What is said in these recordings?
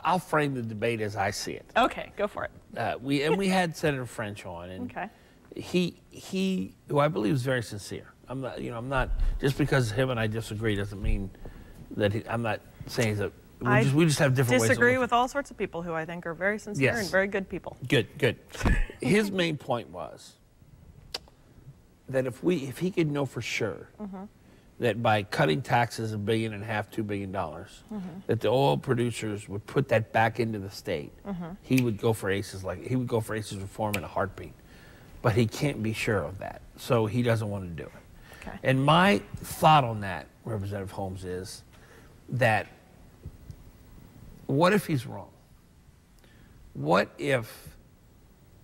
I'll frame the debate as I see it. Okay, go for it. We had Senator French on, and Okay. he who I believe is very sincere. I'm not just because him and I disagree doesn't mean that I'm not saying that we just have different ways. Disagree with all sorts of people who I think are very sincere and very good people. Good. His main point was that if he could know for sure that by cutting taxes $1.5 billion, $2 billion, that the oil producers would put that back into the state, he would go for ACES reform in a heartbeat. But he can't be sure of that, so he doesn't want to do it. Okay. And my thought on that, Representative Holmes, is that what if he's wrong? What if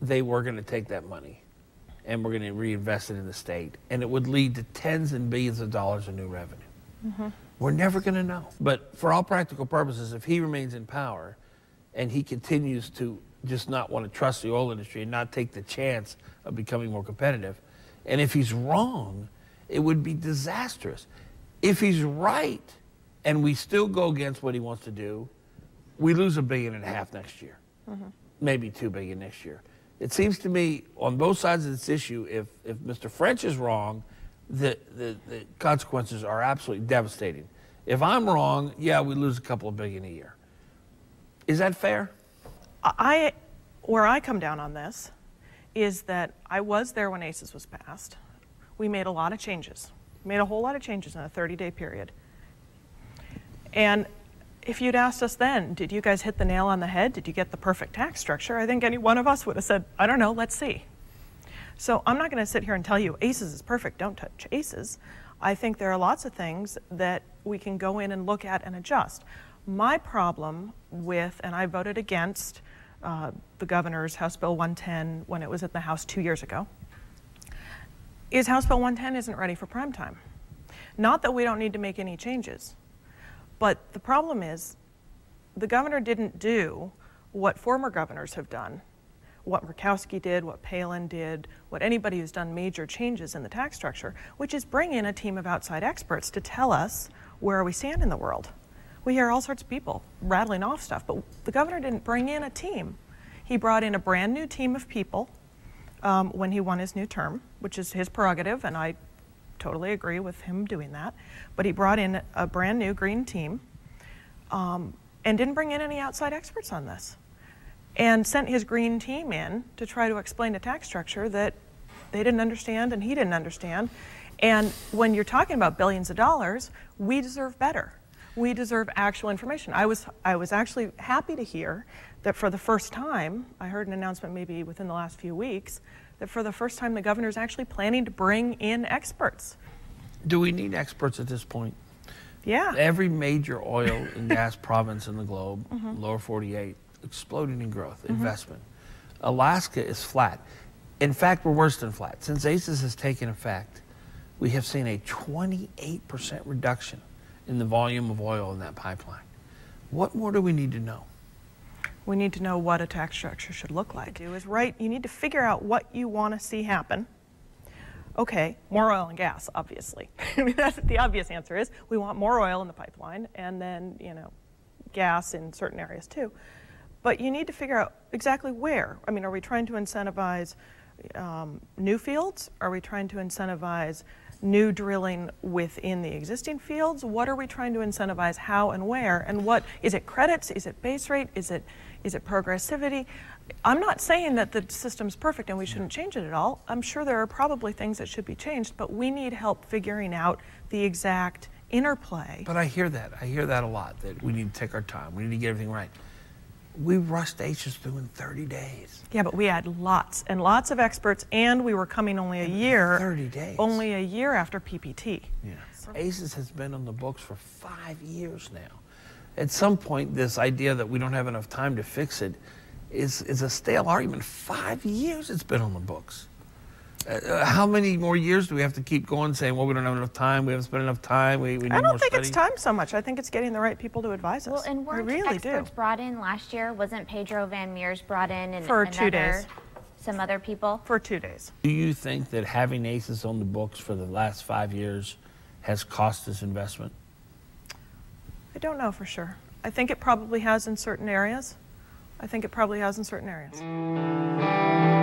they were going to take that money and we're going to reinvest it in the state, and it would lead to tens and billions of dollars of new revenue? We're never going to know. But for all practical purposes, if he remains in power and he continues to just not want to trust the oil industry and not take the chance of becoming more competitive, and if he's wrong, it would be disastrous. If he's right and we still go against what he wants to do, we lose $1.5 billion next year, maybe $2 billion next year. It seems to me on both sides of this issue, if Mr. French is wrong, the consequences are absolutely devastating. If I'm wrong, yeah, we lose a couple of billion a year. Is that fair? Where I come down on this is that I was there when ACES was passed. We made a lot of changes. Made a whole lot of changes in a 30-day period. And if you'd asked us then, did you guys hit the nail on the head? Did you get the perfect tax structure? I think any one of us would have said, I don't know, let's see. So I'm not going to sit here and tell you ACES is perfect, don't touch ACES. I think there are lots of things that we can go in and look at and adjust. My problem with, and I voted against the governor's House Bill 110 when it was in the House 2 years ago, is House Bill 110 isn't ready for prime time. Not that we don't need to make any changes, but the problem is the governor didn't do what former governors have done, what Murkowski did, what Palin did, what anybody who's done major changes in the tax structure, which is bring in a team of outside experts to tell us where we stand in the world. We hear all sorts of people rattling off stuff, but the governor didn't bring in a team. He brought in a brand new team of people when he won his new term, which is his prerogative, and I totally agree with him doing that. But he brought in a brand new green team and didn't bring in any outside experts on this, and sent his green team in to try to explain a tax structure that they didn't understand and he didn't understand. And when you're talking about billions of dollars, we deserve better. We deserve actual information. I was actually happy to hear that for the first time, I heard an announcement maybe within the last few weeks, that for the first time the governor is actually planning to bring in experts. Do we need experts at this point? Yeah. Every major oil and gas province in the globe, lower 48, exploding in growth, investment. Alaska is flat. In fact, we're worse than flat. Since ACES has taken effect, we have seen a 28% reduction in the volume of oil in that pipeline. What more do we need to know? We need to know what a tax structure should look like. You need to figure out what you want to see happen. Okay, more oil and gas, obviously. I mean, that's the obvious answer is we want more oil in the pipeline, and then, gas in certain areas too. But you need to figure out exactly where. I mean, are we trying to incentivize new fields? Are we trying to incentivize new drilling within the existing fields? What are we trying to incentivize, how and where? And what, is it credits? Is it base rate? Is it progressivity? I'm not saying that the system's perfect and we shouldn't change it at all. I'm sure there are probably things that should be changed, but we need help figuring out the exact interplay. But I hear that a lot, that we need to take our time, we need to get everything right. We rushed ACES through in 30 days. Yeah, but we had lots and lots of experts, and we were coming only a year. 30 days. Only a year after PPT. Yeah. ACES has been on the books for 5 years now. At some point, this idea that we don't have enough time to fix it is a stale argument. 5 years it's been on the books. How many more years do we have to keep going saying, well, we don't have enough time, we haven't spent enough time, we need more study? I don't think it's time so much. I think it's getting the right people to advise us. Well, and weren't experts brought in last year? Wasn't Pedro Van Meers brought in and for 2 days? Some other people? For 2 days. Do you think that having ACES on the books for the last 5 years has cost us investment? I don't know for sure. I think it probably has in certain areas. I think it probably has in certain areas.